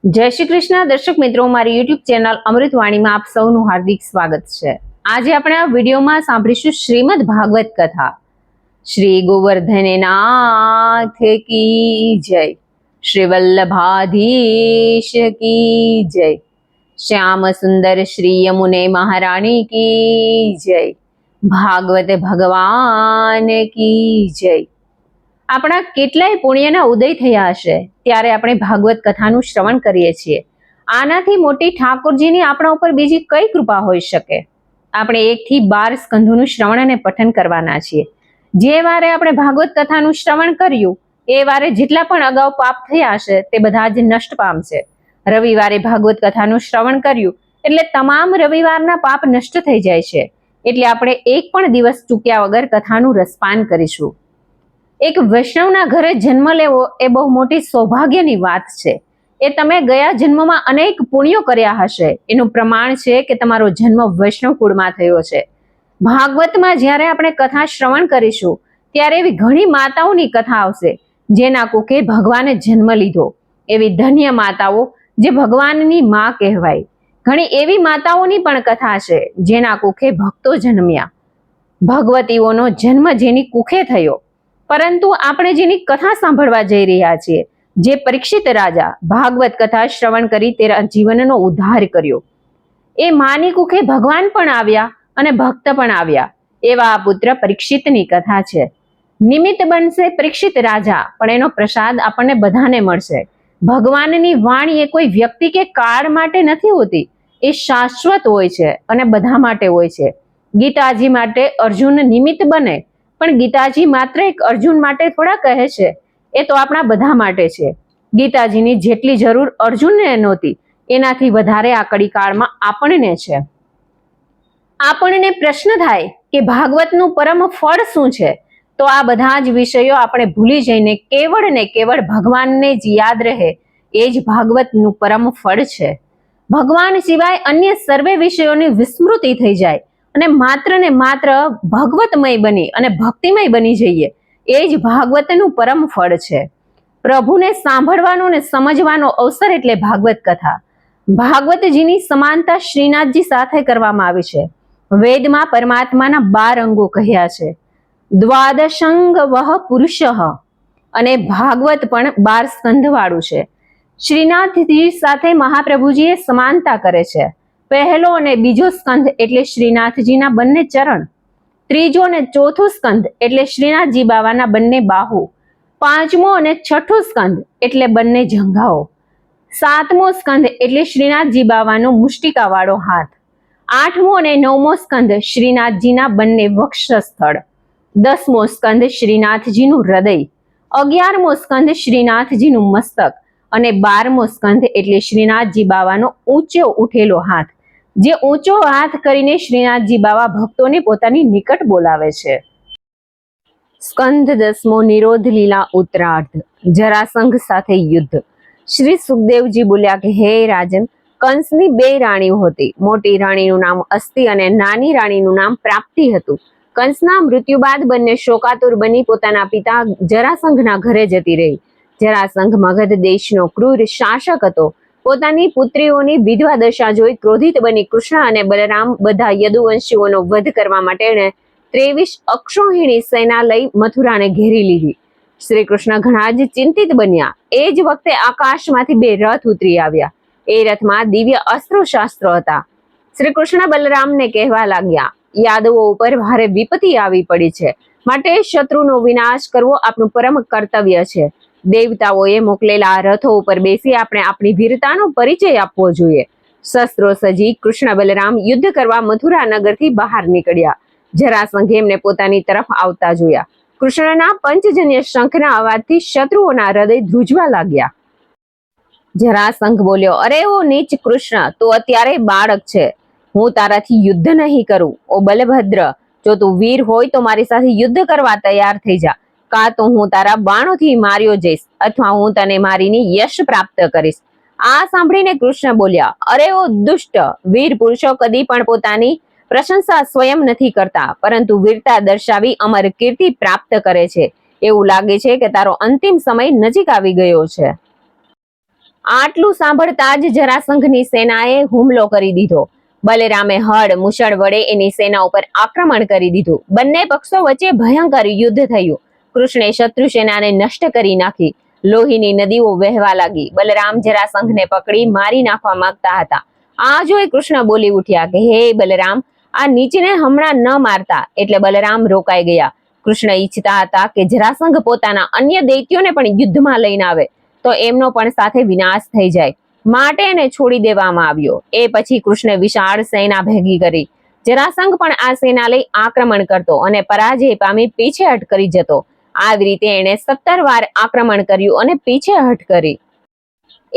જય શ્રી કૃષ્ણ દર્શક મિત્રો, મારી યુટ્યુબ ચેનલ અમૃતવાણીમાં આપ સૌનું હાર્દિક સ્વાગત છે। આજે આપણે આ વિડીયોમાં સાંભળીશું શ્રીમદ ભાગવત કથા। શ્રી ગોવર્ધનનાથ કી જય, શ્રી વલ્લભાધીશ કી જય, શ્યામ સુંદર શ્રી યમુને મહારાણી કી જય, ભાગવત ભગવાન કી જય। આપણા કેટલાય પુણ્યના ઉદય થયા હશે ત્યારે આપણે ભાગવત કથાનું શ્રવણ કરીએ છીએ। આનાથી મોટી ઠાકોરજીની આપણા ઉપર બીજી કઈ કૃપા હોઈ શકે। આપણે 1 થી 12 સ્કંધોનું શ્રવણ અને પઠન કરવાના છીએ। જે વારે આપણે ભાગવત કથાનું શ્રવણ કર્યું એ વારે જેટલા પણ અગાઉ પાપ થયા હશે તે બધા જ નષ્ટ પામશે। રવિવારે ભાગવત કથાનું શ્રવણ કર્યું એટલે તમામ રવિવારના પાપ નષ્ટ થઈ જાય છે। એટલે આપણે એક પણ દિવસ ચૂક્યા વગર કથાનું રસપાન કરીશું। એક વૈષ્ણવના ઘરે જન્મ લેવો એ બહુ મોટી સૌભાગ્યની વાત છે। એ તમે ગયા જન્મમાં અનેક પુણ્યો કર્યા હશે એનું પ્રમાણ છે કે તમારો જન્મ વૈષ્ણવ કુળમાં થયો છે। ભાગવતમાં જ્યારે આપણે કથા શ્રવણ કરીશું ત્યારે એવી ઘણી માતાઓની કથા આવશે જેના કુખે ભગવાને જન્મ લીધો। એવી ધન્ય માતાઓ જે ભગવાનની માં કહેવાય। ઘણી એવી માતાઓની પણ કથા છે જેના કુખે ભક્તો જન્મ્યા। ભગવતીઓનો જન્મ જેની કુખે થયો, પરંતુ આપણે જેની કથા સાંભળવા જઈ રહ્યા છીએ, જે પરીક્ષિત રાજા ભાગવત કથા શ્રવણ કરી તેના જીવનનો ઉદ્ધાર કર્યો, એ માની કુખે ભગવાન પણ આવ્યા અને ભક્ત પણ આવ્યા। એવા આ પુત્ર પરીક્ષિતની કથા છે। નિમિત્ત બનશે પરીક્ષિત રાજા, પણ એનો પ્રસાદ આપણને બધાને મળશે। ભગવાનની વાણી એ કોઈ વ્યક્તિ કે કાળ માટે નથી હોતી, એ શાશ્વત હોય છે અને બધા માટે હોય છે। ગીતાજી માટે અર્જુન નિમિત્ત બને, પણ ગીતાજી માત્ર એક અર્જુન માટે થોડા કહે છે, એ તો આપણા બધા માટે છે। ગીતાજીની જેટલી જરૂર અર્જુનને નહોતી એનાથી વધારે આ કળીકાળમાં આપણને છે। આપણને પ્રશ્ન થાય કે ભાગવતનું પરમ ફળ શું છે? તો આ બધા જ વિષયો આપણે ભૂલી જઈને કેવળ ને કેવળ ભગવાનને જ યાદ રહે એ જ ભાગવતનું પરમ ફળ છે। ભગવાન સિવાય અન્ય સર્વે વિષયોની વિસ્મૃતિ થઈ જાય અને માત્ર ભગવતમય બની અને ભક્તિમય બની જઈએ, એ જ ભાગવતનું પરમ ફળ છે। પ્રભુને સાંભળવાનો અને સમજવાનો અવસર એટલે ભાગવત કથા। ભાગવતજીની સમાનતા શ્રીનાથજી સાથે કરવામાં આવી છે। વેદમાં પરમાત્માના 12 અંગો કહ્યા છે। દ્વાદશંગ વહ પુરુષ, અને ભાગવત પણ 12 સ્કંધ વાળું છે। શ્રીનાથજી સાથે મહાપ્રભુજીએ સમાનતા કરે છે। પહેલો અને બીજો સ્કંધ એટલે શ્રીનાથજીના બંને ચરણ, ત્રીજો અને ચોથો સ્કંધ એટલે શ્રીનાથજી બાવાના બંને બાહુ, પાંચમો અને છઠ્ઠો સ્કંધ એટલે બંને જંઘાઓ, સાતમો સ્કંધ એટલે શ્રીનાથજી બાવાનો મુષ્ટિકા વાળો હાથ, આઠમો અને નવમો સ્કંધ શ્રીનાથજીના બંને વક્ષસ્થળ, 10મો સ્કંધ શ્રીનાથજીનું હૃદય, 11મો સ્કંધ શ્રીનાથજીનું મસ્તક અને 12મો સ્કંધ એટલે શ્રીનાથજી બાવાનો ઊંચો ઉઠેલો હાથ, જે ઊંચો હાથ કરીને શ્રીનાથજી બાવા ભક્તોને પોતાની નિકટ બોલાવે છે। સ્કંધ 10મો નિરોધ લીલા ઉત્તરાર્ધ, જરાસંઘ સાથે યુદ્ધ। શ્રી સુખદેવજી બોલ્યા કે હે રાજન, કંસની 2 રાણીઓ હતી। મોટી રાણીનું નામ અસ્તિ અને નાની રાણીનું નામ પ્રાપ્તિ હતું। કંસના મૃત્યુ બાદ બંને શોકાતુર બની પોતાના પિતા જરાસંઘના ઘરે જતી રહી। જરાસંઘ મગધ દેશનો ક્રૂર શાસક હતો। પોતાની પુત્રીઓની વિધવા દશા જોઈ ક્રોધિત બની કૃષ્ણ અને બલરામ બધા યદુવંશીઓનો વધ કરવા માટે 23 અક્ષોહિણી સેના લઈ મથુરાને ઘેરી લીધી। શ્રી કૃષ્ણ ઘણા જ ચિંતિત બન્યા। એ જ વખતે આકાશમાંથી 2 રથ ઉતરી આવ્યા। એ રથમાં દિવ્ય અસ્ત્રો શાસ્ત્રો હતા। શ્રી કૃષ્ણ બલરામને કહેવા લાગ્યા, યાદવો ઉપર ભારે વિપત્તિ આવી પડી છે, માટે શત્રુનો વિનાશ કરવો આપણું પરમ કર્તવ્ય છે। દેવતાઓએ મોકલેલા રથો ઉપર બેસી આપણે આપણી વીરતાનો પરિચય આપવો જોઈએ। શસ્ત્રો સજી કૃષ્ણ બલરામ યુદ્ધ કરવા મથુરા નગરથી બહાર નીકળ્યા। જરાસંઘે એમને પોતાની તરફ આવતા જોયા। કૃષ્ણના પંચજન્ય શંખના અવાજથી શત્રુઓના હૃદય ધ્રુજવા લાગ્યા। જરાસંઘ બોલ્યો, અરે ઓ નીચ કૃષ્ણ, તું અત્યારે બાળક છે, હું તારાથી યુદ્ધ નહીં કરું। ઓ બલભદ્ર, જો તું વીર હોય તો મારી સાથે યુદ્ધ કરવા તૈયાર થઈ જા, કાં તો હું તારા બાણોથી માર્યો જઈશ અથવા હું તને મારીને યશ પ્રાપ્ત કરીશ। આ સાંભળીને કૃષ્ણ બોલ્યા, અરે ઓ દુષ્ટ, વીર પુરુષો કદી પણ પોતાની પ્રશંસા સ્વયં નથી કરતા, પરંતુ વીરતા દર્શાવી અમર કીર્તિ પ્રાપ્ત કરે છે। એવું લાગે છે કે તારો અંતિમ સમય નજીક આવી ગયો છે। આટલું સાંભળતા જ જરાસંઘની સેનાએ હુમલો કરી દીધો. બલરામે હળ મુશળ વડે એની સેના ઉપર આક્રમણ કરી દીધું. બંને પક્ષો વચ્ચે ભયંકર યુદ્ધ થયું. કૃષ્ણે શત્રુ સેનાને નષ્ટ કરી નાખી. લોહીની નદીઓ વહેવા લાગી. બલરામ જરાસંઘને પકડી મારી નાખવા માંગતા હતા. આ જોઈ કૃષ્ણ બોલી ઉઠ્યા કે હે બલરામ, આ નીચને હમણાં ન મારતા. એટલે બલરામ રોકાઈ ગયા. કૃષ્ણ ઈચ્છતા હતા કે જરાસંઘ પોતાના અન્ય દૈત્યોને પણ યુદ્ધમાં લઈને આવે તો એમનો પણ સાથે વિનાશ થઈ જાય, માટે એને છોડી દેવામાં આવ્યો. એ પછી કૃષ્ણે વિશાળ સેના ભેગી કરી. જરાસંઘ પણ આ સેના લઈ આક્રમણ કરતો અને પરાજય પામી પીછેહટ કરી જતો. આવી રીતે એણે 17 વાર આક્રમણ કર્યું અને પીછેહટ કરી.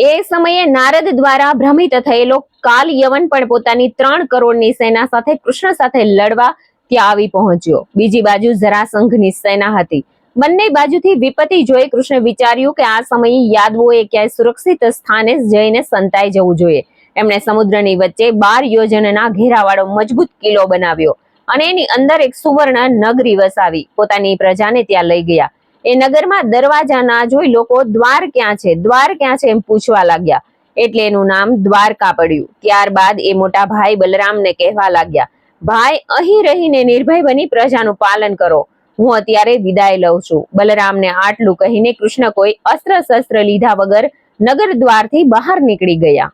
એ સમયે નારદ દ્વારા ભ્રમિત થયેલો કાલ યવન પણ પોતાની 3 કરોડની સેના સાથે કૃષ્ણ સાથે લડવા ત્યાં આવી પહોંચ્યો. બીજી બાજુ જરાસંઘની સેના હતી. બંને બાજુથી વિપત્તિ જોઈ કૃષ્ણ વિચાર્યું કે આ સમયે યાદવોએ ક્યાંય સુરક્ષિત સ્થાને જઈને સંતાઈ જવું જોઈએ. એમણે સમુદ્રની વચ્ચે 12 યોજનના ઘેરાવાળો મજબૂત કિલ્લો બનાવ્યો અને એની અંદર એક સુવર્ણ નગરી વસાવી. પોતાની પ્રજાને ત્યાં લઈ ગયા. એ નગરમાં દરવાજા ના જોઈ લોકો દ્વાર ક્યાં છે, દ્વાર ક્યાં છે એમ પૂછવા લાગ્યા. એટલે એનું નામ દ્વારકા પડ્યું. ત્યારબાદ એ મોટા ભાઈ બલરામને કહેવા લાગ્યા, ભાઈ, અહીં રહીને નિર્ભય બની પ્રજાનું પાલન કરો. હું અત્યારે વિદાય લઉં છું. બલરામને આટલું કહીને કૃષ્ણ કોઈ અસ્ત્ર શસ્ત્ર લીધા વગર નગર દ્વારથી બહાર નીકળી ગયા.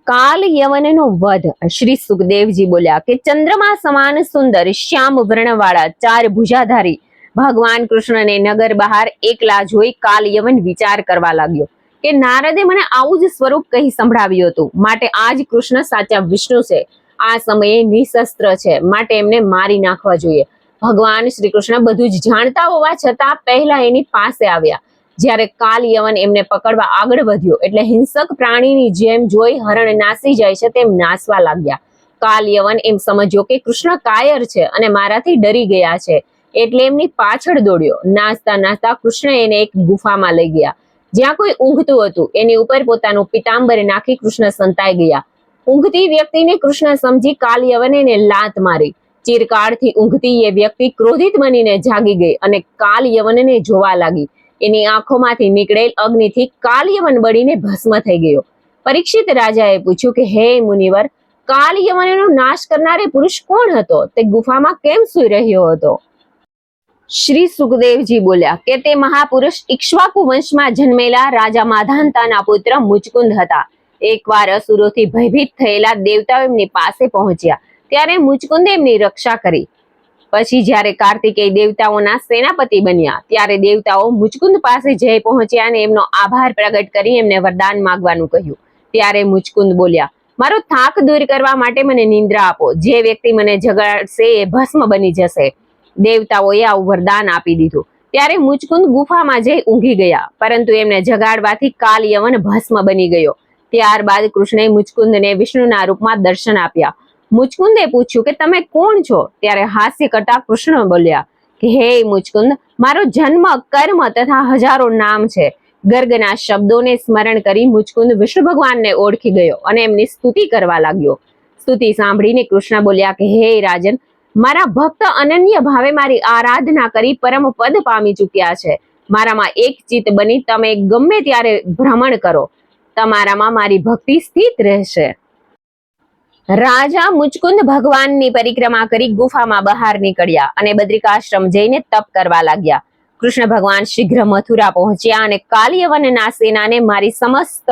કાલ યવનનો વધ. શ્રી સુખદેવજી બોલ્યા કે ચંદ્રમા સમાન સુંદર શ્યામ વર્ણવાળા 4 ભુજાધારી ભગવાન કૃષ્ણને નગર બહાર એકલા જોઈ કાલ યવન વિચાર કરવા લાગ્યો કે નારદે મને આવું જ સ્વરૂપ કહી સંભળાવ્યું હતું, માટે આજ કૃષ્ણ સાચા વિષ્ણુ છે. આ સમયે નિશસ્ત્ર છે, માટે એમને મારી નાખવા જોઈએ. ભગવાન શ્રી કૃષ્ણ બધું જ જાણતા હોવા છતાં પહેલા એની પાસે આવ્યા. જ્યારે કાલ યવન એમને પકડવા આગળ વધ્યો એટલે હિંસક પ્રાણીની જેમ જોઈ હરણ નાસી જાય છે તેમ નાસવા લાગ્યા. કાલ યવન એમ સમજ્યો કે કૃષ્ણ કાયર છે અને મારાથી ડરી ગયા છે, એટલે એમની પાછળ દોડ્યો. નાસતા નાસતા કૃષ્ણ એને એક ગુફામાં લઈ ગયા. જ્યાં કોઈ ઊંઘતું હતું. એની ઉપર પોતાનું પિતાંબર નાખી કૃષ્ણ સંતાઈ ગયા. ઊંઘતી વ્યક્તિને કૃષ્ણ સમજી કાલ યવને એને લાત મારી. ચિરકાળથી ઊંઘતી એ વ્યક્તિ ક્રોધિત બનીને જાગી ગઈ અને કાલ યવનને જોવા લાગી. એની આંખોમાંથી નીકળેલ અગ્નિથી કાલ યવન બળીને ભસ્મ થઈ ગયો. પરીક્ષિત રાજાએ પૂછ્યું કે હે મુનિવર, કાલ યવનનો નાશ કરનારે પુરુષ કોણ હતો? તે ગુફામાં કેમ સૂઈ રહ્યો હતો? શ્રી સુખદેવજી બોલ્યા કે તે મહાપુરુષ ઇક્ષ્વાકુ વંશમાં જન્મેલા રાજા માધાંતાના પુત્ર મુચકુંદ હતા. એકવાર અસુરોથી ભયભીત થયેલા દેવતાઓ એમની પાસે પહોંચ્યા. ત્યારે મુચકુંદે એમની રક્ષા કરી. પછી જ્યારે કાર્તિકેય દેવતાઓના સેનાપતિ બન્યા ત્યારે દેવતાઓ મુચકુંદ પાસે જઈ પહોંચ્યા અને એમનો આભાર પ્રગટ કરી એમને વરદાન માંગવાનું કહ્યું. ત્યારે મુચકુંદ બોલ્યા, મારો થાક દૂર કરવા માટે મને નિંદ્રા આપો. જે વ્યક્તિ મને જગાડશે એ ભસ્મ બની જશે. દેવતાઓએ આવું વરદાન આપી દીધું. ત્યારે મુચકુંદ ગુફામાં જઈ ઊંઘી ગયા, પરંતુ એમને જગાડવાથી કાલ યવન ભસ્મ બની ગયો. ત્યારબાદ કૃષ્ણે મુચકુંદને વિષ્ણુના રૂપમાં દર્શન આપ્યા. મુચકુંદે પૂછ્યું કે તમે કોણ છો? ત્યારે હાસ્ય કરતા કૃષ્ણ બોલ્યા કે હે મુચકુંદ, મારો જન્મ, કર્મ તથા હજારો નામ છે. ગર્ગના શબ્દોને સ્મરણ કરી મુચકુંદ વિષ્ણુ ભગવાનને ઓળખી ગયો અને એમની સ્તુતિ કરવા લાગ્યો. સ્તુતિ સાંભળીને કૃષ્ણ બોલ્યા કે હે રાજન, મારા ભક્ત અનન્ય ભાવે મારી આરાધના કરી પરમ પદ પામી ચૂક્યા છે. મારામાં એક ચિત્ત બની તમે ગમે ત્યારે ભ્રમણ કરો. તમારામાં મારી ભક્તિ સ્થિત રહેશે. રાજા મુચકુંદ ભગવાનની પરિક્રમા કરી ગુફામાં બહાર નીકળ્યા અને બદ્રિકાશ્રમ જઈને તપ કરવા લાગ્યા. કૃષ્ણ ભગવાન શીઘ્ર મથુરા પહોંચ્યા અને કાલ યવનના સેનાને મારી સમસ્ત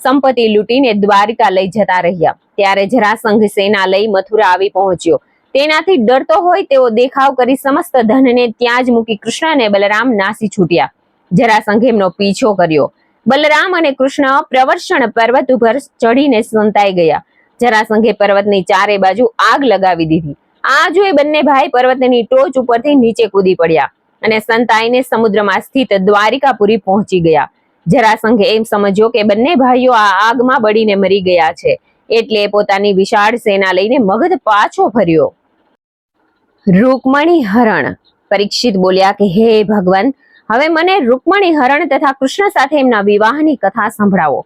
સંપત્તિ લૂંટીને દ્વારિકા લઈ જતા રહ્યા. ત્યારે જરાસંઘ સેના લઈ મથુરા આવી પહોંચ્યો. તેનાથી ડરતો હોય તેવો દેખાવ કરી સમસ્ત ધનને ત્યાં જ મૂકી કૃષ્ણ અને બલરામ નાસી છૂટ્યા. જરાસંઘે એમનો પીછો કર્યો. બલરામ અને કૃષ્ણ પ્રવર્ષણ પર્વત ઉપર ચડીને સંતાઈ ગયા. જરાસંઘે પર્વતની ચારે બાજુ આગ લગાવી દીધી. આ જોઈ બંને ભાઈ પર્વતની ટોચ ઉપરથી નીચે કૂદી પડ્યા અને સંતાઈને સમુદ્રમાં સ્થિત દ્વારિકાપુરી પહોંચી ગયા. જરાસંઘે એમ સમજ્યો કે બંને ભાઈઓ આ આગમાં બળીને મરી ગયા છે, એટલે પોતાની વિશાળ સેના લઈને મગધ પાછો ફર્યો. રૂકમણી હરણ. પરીક્ષિત બોલ્યા કે હે ભગવાન, હવે મને રૂકમણી હરણ તથા કૃષ્ણ સાથે એમના વિવાહની કથા સંભળાવો.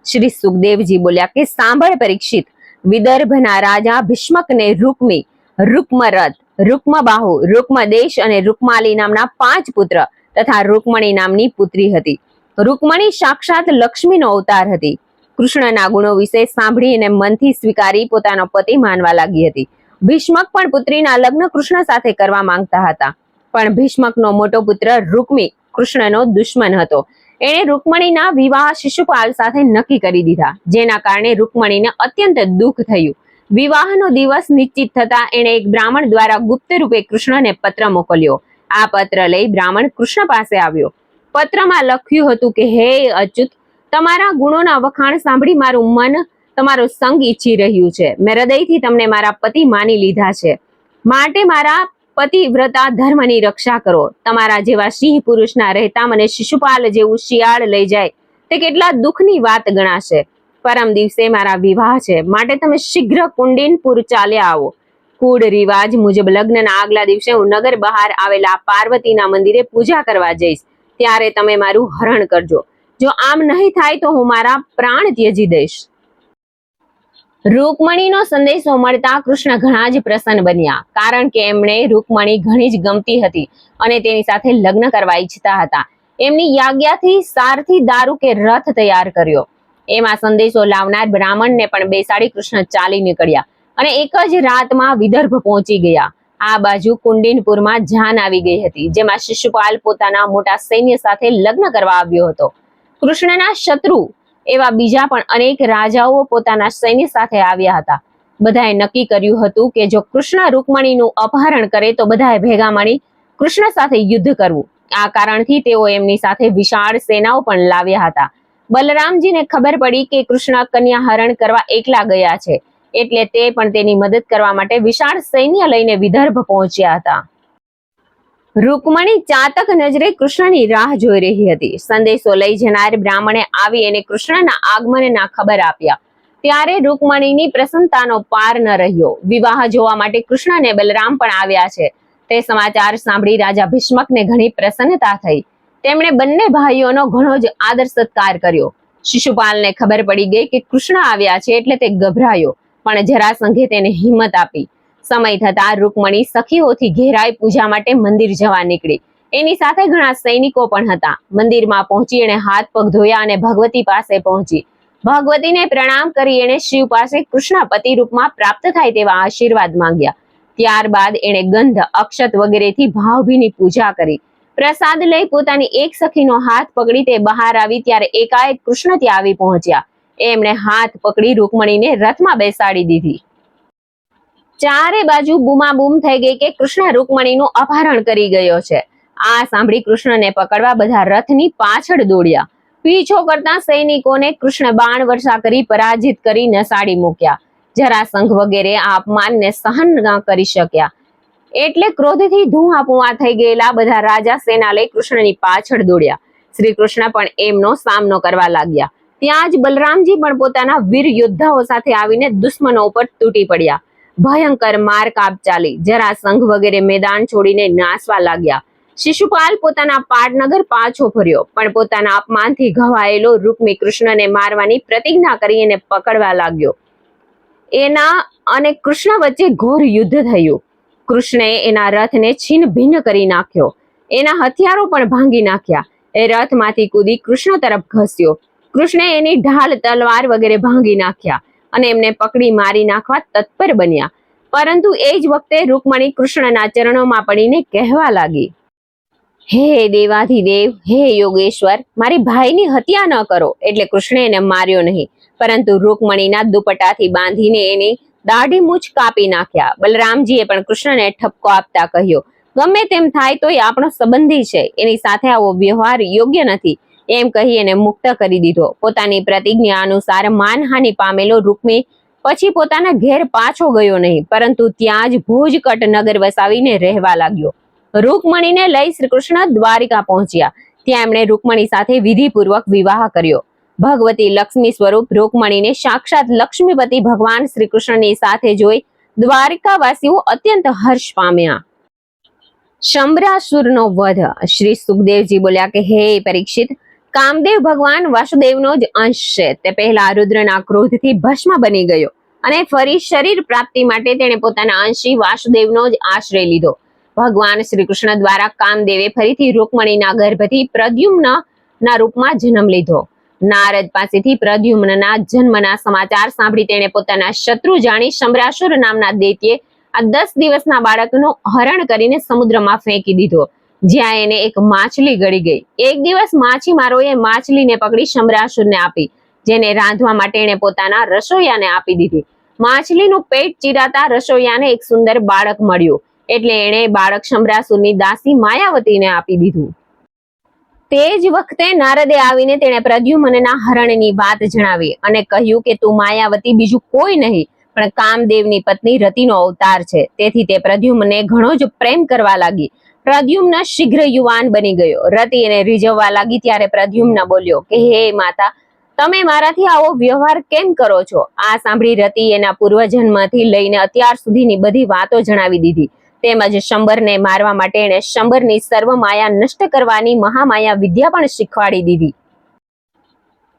શ્રી સુખદેવજી બોલ્યા કે સાંભળ પરીક્ષિત, વિદર્ભના રાજા ભીષ્મકને રૂકમી, રૂકમરથ, રૂકમબાહુ, રૂકમદેશ અને રૂકમાલી નામના 5 પુત્ર તથા રૂકમણી નામની પુત્રી હતી. રૂકમણી સાક્ષાત લક્ષ્મીનો અવતાર હતી. કૃષ્ણના ગુણો વિશે સાંભળીને મનથી સ્વીકારી પોતાનો પતિ માનવા લાગી હતી. ભીષ્મક પણ પુત્રીના લગ્ન કૃષ્ણ સાથે કરવા માંગતા હતા, પણ ભીષ્મકનો મોટો પુત્ર રૂકમી કૃષ્ણનો દુશ્મન હતો. એણે રૂકમણીના વિવાહ શિશુપાલ સાથે નક્કી કરી દીધા, જેના કારણે રૂકમણીને અત્યંત દુઃખ થયું. વિવાહનો દિવસ નિશ્ચિત થતા એણે એક બ્રાહ્મણ દ્વારા ગુપ્ત રૂપે કૃષ્ણને પત્ર મોકલ્યો. આ પત્ર લઈ બ્રાહ્મણ કૃષ્ણ પાસે આવ્યો. પત્રમાં લખ્યું હતું કે, હે અચ્યુત, તમારા ગુણોના વખાણ સાંભળી મારું મન તમારો સંગ ઈચ્છી રહ્યું છે. મેં હૃદયથી તમને મારા પતિ માની લીધા છે, માટે મારા પતિવ્રતા ધર્મની રક્ષા કરો. તમારા જેવા સિંહ પુરુષના રહેતા મને શિશુપાલ જેવું શિયાળ લઈ જાય તે કેટલા દુઃખની વાત ગણાશે. પરમ દિવસે મારા વિવાહ છે, માટે તમે શીઘ્ર કુંડિનપુર ચાલ્યા આવો. કુળ રિવાજ મુજબ લગ્નના આગલા દિવસે હું નગર બહાર આવેલા પાર્વતીના મંદિરે પૂજા કરવા જઈશ. ત્યારે તમે મારું હરણ કરજો. જો આમ નહીં થાય તો હું મારા પ્રાણ ત્યજી દઈશ. રૂકમણીનો સંદેશો મળતા કૃષ્ણ ઘણા જ પ્રસન્ન બન્યા, કારણ કે એમણે રૂકમણી ઘણી જ ગમતી હતી અને તેની સાથે લગ્ન કરવા ઈચ્છતા હતા. એમની આજ્ઞાથી સારથી દારૂ કે રથ તૈયાર કર્યો. એમાં સંદેશો લાવનાર બ્રાહ્મણને પણ બેસાડી કૃષ્ણ ચાલી નીકળ્યા અને એક જ રાતમાં વિદર્ભ પહોંચી ગયા. આ બાજુ કુંડિનપુરમાં જાન આવી ગઈ હતી, જેમાં શિશુપાલ પોતાના મોટા સૈન્ય સાથે લગ્ન કરવા આવ્યો હતો. કૃષ્ણના શત્રુ એવા બીજા પણ અનેક રાજાઓ પોતાના સૈન્ય સાથે આવ્યા હતા. બધાએ નક્કી કર્યું હતું કે જો કૃષ્ણ રૂકમણીનું અપહરણ કરે તો બધાએ ભેગા મળી કૃષ્ણ સાથે યુદ્ધ કરવું. આ કારણથી તેઓ એમની સાથે વિશાળ સેનાઓ પણ લાવ્યા હતા. બલરામજીને ખબર પડી કે કૃષ્ણ કન્યા હરણ કરવા એકલા ગયા છે, એટલે તે પણ તેની મદદ કરવા માટે વિશાળ સૈન્ય લઈને વિદર્ભ પહોંચ્યા હતા. રૂકમણી ચાતક નજરે કૃષ્ણની રાહ જોઈ રહી હતી. સંદેશો લઈ જનાર બ્રાહ્મણે આવી અને કૃષ્ણના આગમનના ખબર આપ્યા. ત્યારે રૂકમણીની પ્રસન્નતાનો પાર ન રહ્યો. વિવાહ જોવા માટે કૃષ્ણ અને બલરામ પણ આવ્યા છે તે સમાચાર સાંભળી રાજા ભીષ્મકને ઘણી પ્રસન્નતા થઈ. તેમણે બંને ભાઈઓનો ઘણો જ આદર સત્કાર કર્યો. શિશુપાલને ખબર પડી ગઈ કે કૃષ્ણ આવ્યા છે એટલે તે ગભરાયો, પણ જરાસંઘે તેને હિંમત આપી. સમય થતા રૂકમણી સખીઓથી ઘેરાઈ પૂજા માટે મંદિર જવા નીકળી. એની સાથે ઘણા સૈનિકો પણ હતા. મંદિરમાં પહોંચી એણે હાથ પગ ધોયા અને ભગવતી પાસે પહોંચી. ભગવતીને પ્રણામ કરી એણે શિવ પાસે કૃષ્ણ પતિ રૂપમાં પ્રાપ્ત થાય તેવા આશીર્વાદ માંગ્યા. ત્યારબાદ એણે ગંધ, અક્ષત વગેરેથી ભાવભીની પૂજા કરી. પ્રસાદ લઈ પોતાની એક સખીનો હાથ પકડી તે બહાર આવી ત્યારે એકાએક કૃષ્ણ ત્યાં આવી પહોંચ્યા. એમણે હાથ પકડી રૂકમણીને રથમાં બેસાડી દીધી. ચારે બાજુ બૂમાબૂમ થઈ ગઈ કે કૃષ્ણ રૂકમણીનું અપહરણ કરી ગયો છે. આ સાંભળી કૃષ્ણને પકડવા બધા રથની પાછળ દોડ્યા. પીછો કરતા સૈનિકોને કૃષ્ણ બાણ વર્ષા કરી પરાજિત કરી નસાડી મૂક્યા. જરાસંઘ વગેરે આ અપમાનને સહન ન કરી શક્યા, એટલે ક્રોધથી ધુઆપુઆ થઈ ગયેલા બધા રાજા સેના લઈ કૃષ્ણની પાછળ દોડ્યા. શ્રી કૃષ્ણ પણ એમનો સામનો કરવા લાગ્યા. ત્યાં જ બલરામજી પણ પોતાના વીર યોદ્ધાઓ સાથે આવીને દુશ્મનો ઉપર તૂટી પડ્યા. ભયંકર માર કાપ ચાલી. જરાસંઘ વગેરે મેદાન છોડીને નાસવા લાગ્યા. શિશુપાલ પોતાના પાટનગર પાછો ફર્યો, પણ પોતાના અપમાનથી ઘવાયેલો રૂકમી કૃષ્ણને મારવાની પ્રતિજ્ઞા કરી એને પકડવા લાગ્યો. એના અને કૃષ્ણ વચ્ચે ઘોર યુદ્ધ થયું. કૃષ્ણે એના રથને છીન ભિન્ન કરી નાખ્યો. એના હથિયારો પણ ભાંગી નાખ્યા. એ રથમાંથી કૂદી કૃષ્ણ તરફ ઘસ્યો. કૃષ્ણે એની ઢાલ, તલવાર વગેરે ભાંગી નાખ્યા અને એમને પકડી મારી નાખવા તત્પર બન્યા. પરંતુ એ જ વખતે રૂકમણી કૃષ્ણના ચરણોમાં પડીને કહેવા લાગી, હે દેવાધિદેવ, હે યોગેશ્વર, મારી ભાઈની હત્યા ન કરો. એટલે કૃષ્ણે એને માર્યો નહીં, પરંતુ રૂકમણીના દુપટ્ટાથી બાંધીને એની દાઢી મૂછ કાપી નાખ્યા. બલરામજીએ પણ કૃષ્ણને ઠપકો આપતા કહ્યો, ગમે તેમ થાય તો એ આપણો સંબંધી છે, એની સાથે આવો વ્યવહાર યોગ્ય નથી. એમ કહી એને મુક્ત કરી દીધો. પોતાની પ્રતિજ્ઞા અનુસાર માનહાનિ પામેલો રૂકમી પછી પોતાના ઘેર પાછો ગયો નહીં, પરંતુ ત્યાં જ ભોજકટ નગર વસાવીને રહેવા લાગ્યો. રૂકમણીને લઈ શ્રી કૃષ્ણ દ્વારિકા પહોંચ્યા. ત્યાં એમણે રૂકમણી સાથે વિધિપૂર્વક વિવાહ કર્યો. ભગવતી લક્ષ્મી સ્વરૂપ રૂકમણીને સાક્ષાત લક્ષ્મીપતિ ભગવાન શ્રી કૃષ્ણની સાથે જોઈ દ્વારિકાવાસીઓ અત્યંત હર્ષ પામ્યા. શંભરાસુરનો વધ. શ્રી સુખદેવજી બોલ્યા કે, હે પરીક્ષિત, કામદેવ ભગવાન વાસુદેવનો જ અંશ છે. તે પહેલા રુદ્રના ક્રોધથી ભસ્મ બની ગયો અને ફરી શરીર પ્રાપ્તિ માટે તેણે પોતાના અંશી વાસુદેવનો જ આશ્રય લીધો. ભગવાન શ્રી કૃષ્ણ દ્વારા કામદેવે ફરીથી રૂકમણીના ગર્ભથી પ્રદ્યુમ્ન ના રૂપમાં જન્મ લીધો. નારદ પાસેથી પ્રદ્યુમ્નના જન્મના સમાચાર સાંભળી તેણે પોતાના શત્રુ જાણી શંબરાસુર નામના દૈત્યે આ 10 દિવસના બાળકનું હરણ કરીને સમુદ્રમાં ફેંકી દીધો, જ્યાં એને એક માછલી ગળી ગઈ. એક દિવસ માછીમારોએ માછલીને પકડી શંબરાસુરને આપી, જેને રાંધવા માટે એણે પોતાના રસોઈયાને આપી દીધી. માછલીનું પેટ ચીરાતા રસોઈયાને એક સુંદર બાળક મળ્યું, એટલે એણે બાળક શંબરાસુરની દાસી માયાવતીને આપી દીધું. તે જ વખતે નારદે આવીને તેણે પ્રદ્યુમ્નના હરણની વાત જણાવી અને કહ્યું કે તું માયાવતી બીજું કોઈ નહીં પણ કામદેવની પત્ની રતિનો અવતાર છે. તેથી તે પ્રદ્યુમ્નને ઘણો જ પ્રેમ કરવા લાગી. પ્રદ્યુમ્ન શીઘ્ર યુવાન બની ગયો. રતિ એને રીઝવવા લાગી ત્યારે પ્રદ્યુમ્ન બોલ્યો કે હે માતા, તમે મારાથી આવો વ્યવહાર કેમ કરો છો? આ સાંભળી રતિ એના પૂર્વજન્મથી લઈને અત્યાર સુધીની બધી વાતો જણાવી દીધી. તેમજ શંબરને મારવા માટે એણે શંબરની સર્વ માયા નષ્ટ કરવાની મહામાયા વિદ્યા પણ શીખવાડી દીધી.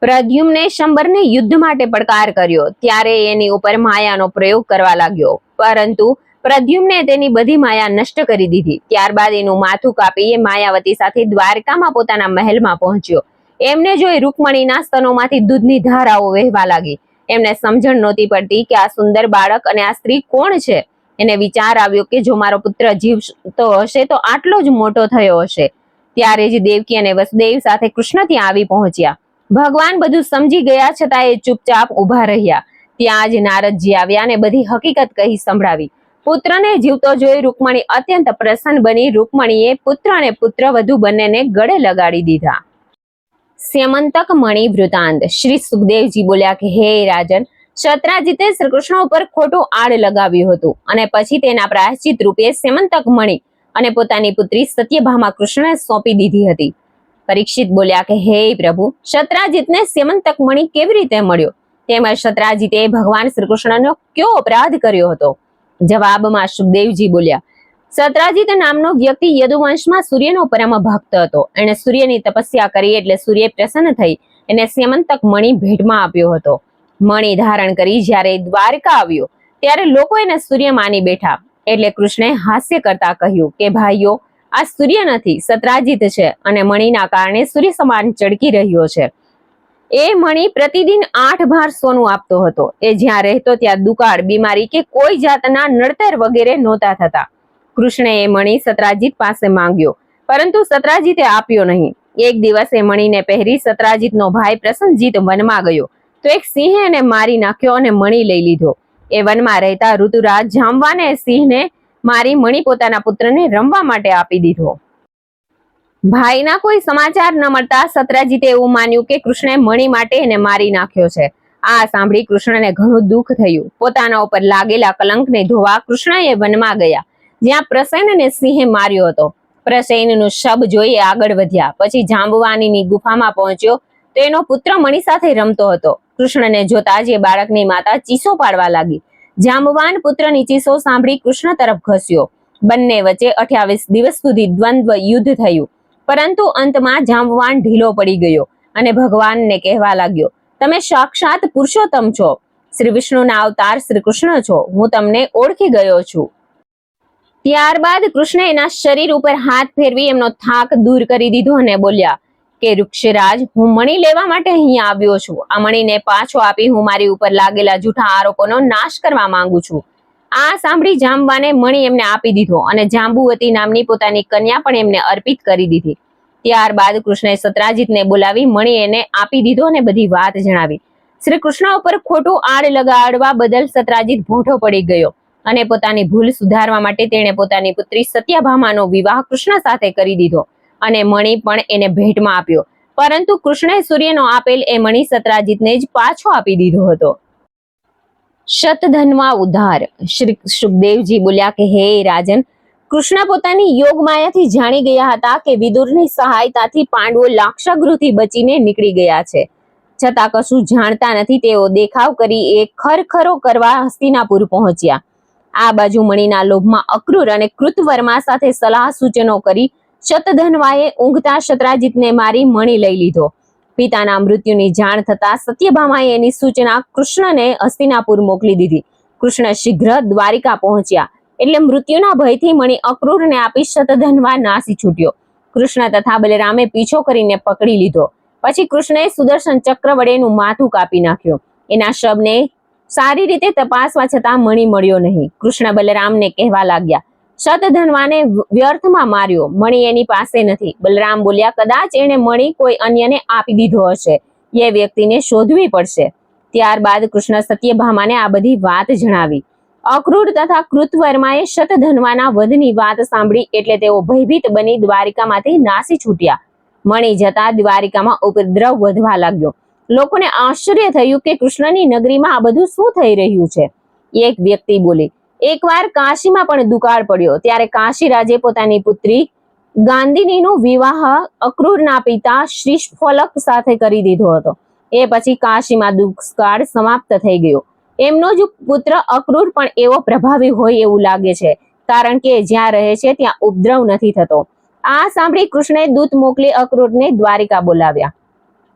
પ્રદ્યુમ્ને શંબરને યુદ્ધ માટે પડકાર કર્યો ત્યારે એની ઉપર માયાનો પ્રયોગ કરવા લાગ્યો, પરંતુ પ્રદ્યુમ્ને તેની બધી માયા નષ્ટ કરી દીધી. ત્યારબાદ એનું માથું કાપી એ માયાવતી સાથે દ્વારકામાં પોતાના મહેલમાં પહોંચ્યો. એમને જોઈ રૂકમણીના સ્તનોમાંથી દૂધની ધારાઓ વહેવા લાગી. એમને સમજણ નહોતી પડતી કે આ સુંદર બાળક અને આ સ્ત્રી કોણ છે. એને વિચાર આવ્યો કે જો મારો પુત્ર જીવતો હશે તો આટલો જ મોટો થયો હશે. ત્યારે જ દેવકી અને વસુદેવ સાથે કૃષ્ણ ત્યાં આવી પહોંચ્યા. ભગવાન બધું સમજી ગયા છતાં એ ચૂપચાપ ઊભા રહ્યા. ત્યાં જ નારદજી આવ્યા અને બધી હકીકત કહી સંભળાવી. પુત્રને જીવતો જોઈ રૂકમણી અત્યંત પ્રસન્ન બની. રૂકમણીએ પુત્ર અને પુત્રવધુ બંનેને ગળે લગાડી દીધા. સ્યમંતક મણિ વૃતાંત. શ્રી સુખદેવજી બોલ્યા કે હે રાજન, સત્રાજીતે શ્રી કૃષ્ણ ઉપર ખોટું આડ લગાવ્યું હતું અને પછી તેના પ્રાયશ્ચિત રૂપે સ્યમંતક મણિ અને પોતાની પુત્રી સત્યભામા કૃષ્ણને સોંપી દીધી હતી. પરીક્ષિત બોલ્યા કે હે પ્રભુ, સત્રાજીતને સ્યમંતક મણિ કેવી રીતે મળ્યો? તેમજ સત્રાજીતે ભગવાન શ્રી કૃષ્ણનો કયો અપરાધ કર્યો હતો? જવાબમાં સુખદેવજી બોલ્યા, સત્રાજીત નામનો વ્યક્તિ યદુવંશમાં સૂર્યનો પરમ ભક્ત હતો. એણે સૂર્યની તપસ્યા કરી એટલે સૂર્ય પ્રસન્ન થઈ એને સ્યમંતક મણિ ભેટમાં આપ્યો હતો. મણિ ધારણ કરી જ્યારે દ્વારકા આવ્યો ત્યારે લોકો એને સૂર્ય માની બેઠા. એટલે કૃષ્ણે હાસ્ય કરતા કહ્યું કે ભાઈઓ, આ સૂર્ય નથી, સત્રાજીત છે અને મણિના કારણે સૂર્ય સમાન ચળકી રહ્યો છે. એ મણિ પ્રતિદિન 8 ભાર સોનું આપતો હતો. એ જ્યાં રહેતો ત્યાં દુકાળ, બીમારી કે કોઈ જાતના નડતર વગેરે નહોતા થતા. કૃષ્ણે એ મણિ સત્રાજીત પાસે માંગ્યો, પરંતુ સત્રાજીતે આપ્યો નહીં. એક દિવસ એ મણિને પહેરી સત્રાજીતનો ભાઈ પ્રસન્નજીત વનમાં ગયો તો એક સિંહે એને મારી નાખ્યો અને મણિ લઈ લીધો. એ વનમાં રહેતા ઋતુરાજ જામવાને સિંહને મારી મણિ પોતાના પુત્રને રમવા માટે આપી દીધો. ભાઈના કોઈ સમાચાર ન મળતા સત્રાજીતે એવું માન્યું કે કૃષ્ણે મણિ માટે એને મારી નાખ્યો છે. આ સાંભળી કૃષ્ણને ઘણું દુઃખ થયું. પોતાના ઉપર લાગેલા કલંકને ધોવા કૃષ્ણએ વનમાં ગયા, જ્યાં પ્રસેનને સિંહે માર્યો હતો. પ્રસેનનું શબ જોઈ આગળ વધ્યા. પછી જાંબવાનીની ગુફામાં પહોંચ્યો તો એનો પુત્ર મણિ સાથે રમતો હતો. કૃષ્ણને જોતા જ એ બાળકની માતા ચીસો પાડવા લાગી. જાંબવાન પુત્રની ચીસો સાંભળી કૃષ્ણ તરફ ઘસ્યો. બંને વચ્ચે 28 દિવસ સુધી દ્વંદ્વ યુદ્ધ થયું, પરંતુ અંતમાં જાંબવાન ઢીલો પડી ગયો અને ભગવાનને કહેવા લાગ્યો, તમે સાક્ષાત પુરુષોત્તમ છો, શ્રી વિષ્ણુના અવતાર શ્રી કૃષ્ણ છો, હું તમને ઓળખી ગયો છું. ત્યારબાદ કૃષ્ણ એના શરીર ઉપર હાથ ફેરવી એમનો થાક દૂર કરી દીધો અને બોલ્યા કે વૃક્ષરાજ, હું મણિ લેવા માટે અહીંયા આવ્યો છું. આ મણિને પાછો આપી હું મારી ઉપર લાગેલા જૂઠા આરોપોનો નાશ કરવા માંગુ છું. આ સાંભળી જાંબવાને મણિ એમને આપી દીધો અને જાંબુવતી નામની પોતાની કન્યા પણ એમને અર્પિત કરી દીધી. ત્યારબાદ કૃષ્ણે સત્રાજીતને બોલાવી મણિ એને આપી દીધો અને બધી વાત જણાવી. શ્રી કૃષ્ણ ઉપર ખોટું આડ લગાડવા બદલ સત્રાજીત ભૂંઠો પડી ગયો અને પોતાની ભૂલ સુધારવા માટે તેણે પોતાની પુત્રી સત્યભામાનો વિવાહ કૃષ્ણ સાથે કરી દીધો અને મણિ પણ એને ભેટમાં આપ્યો. પરંતુ કૃષ્ણે સૂર્યનો આપેલ એ મણિ સત્રાજીતને જ પાછો આપી દીધો હતો. શતધન્વા ઉદ્ધાર. શ્રી સુખદેવજી બોલ્યા કે હે રાજન, કૃષ્ણ પોતાની યોગ માયાથી જાણી ગયા હતા કે વિદુરની સહાયતાથી પાંડવો લાક્ષાગૃહથી બચીને નીકળી ગયા છે. છતાં કશું જાણતા નથી તેઓ દેખાવ કરી એક ખરખરો કરવા હસ્તિનાપુર પહોંચ્યા. આ બાજુ મણિના લોભમાં અક્રૂર અને કૃતવર્મા સાથે સલાહ સૂચનો કરી શતધન્વાએ ઊંઘતા સત્રાજીતને મારી મણિ લઈ લીધો. પિતાના મૃત્યુની જાણ થતા સત્યભામાએ એની સૂચના કૃષ્ણને હસ્તિનાપુર મોકલી દીધી. કૃષ્ણ શીઘ્ર દ્વારિકા પહોંચ્યા એટલે મૃત્યુના ભયથી મણિ અક્રૂરને આપી શતધન્વા નાસી છૂટ્યો. કૃષ્ણ તથા બલરામે પીછો કરીને પકડી લીધો. પછી કૃષ્ણએ સુદર્શન ચક્ર વડે એનું માથું કાપી નાખ્યું. એના શબને સારી રીતે તપાસવા છતાં મણી મળ્યો નહીં. કૃષ્ણ બલરામને કહેવા લાગ્યા, શતધન્વાને વ્યર્થમાં માર્યો, મણી એની પાસે નથી. બલરામ બોલ્યા, કદાચ એણે મણી કોઈ અન્યને આપી દીધો હશે. એ વ્યક્તિને શોધવી પડશે. ત્યારબાદ કૃષ્ણ સત્યભામાને આ બધી વાત જણાવી. અક્રૂર તથા કૃતવર્માએ શતધન્વાના વધની વાત સાંભળી એટલે તેઓ ભયભીત બની દ્વારિકામાંથી નાસી છૂટ્યા. મણી જતા દ્વારિકામાં ઉપદ્રવ વધવા લાગ્યો. લોકોને આશ્ચર્ય થયું કે કૃષ્ણની નગરીમાં આ બધું શું થઈ રહ્યું છે. એક વ્યક્તિ બોલી, એકવાર કાશીમાં પણ દુકાળ પડ્યો. ત્યારે કાશી રાજે પોતાની પુત્રી ગાંધિનીનો વિવાહ અક્રૂરના પિતા શ્રીફલક સાથે કરી દીધો હતો. એ પછી કાશીમાં દુષ્કાળ સમાપ્ત થઈ ગયો. એમનો જ પુત્ર અક્રૂર પણ એવો પ્રભાવી હોય એવું લાગે છે, કારણ કે જ્યાં રહે છે ત્યાં ઉપદ્રવ નથી થતો. આ સાંભળી કૃષ્ણે દૂત મોકલી અક્રૂરને દ્વારિકા બોલાવ્યા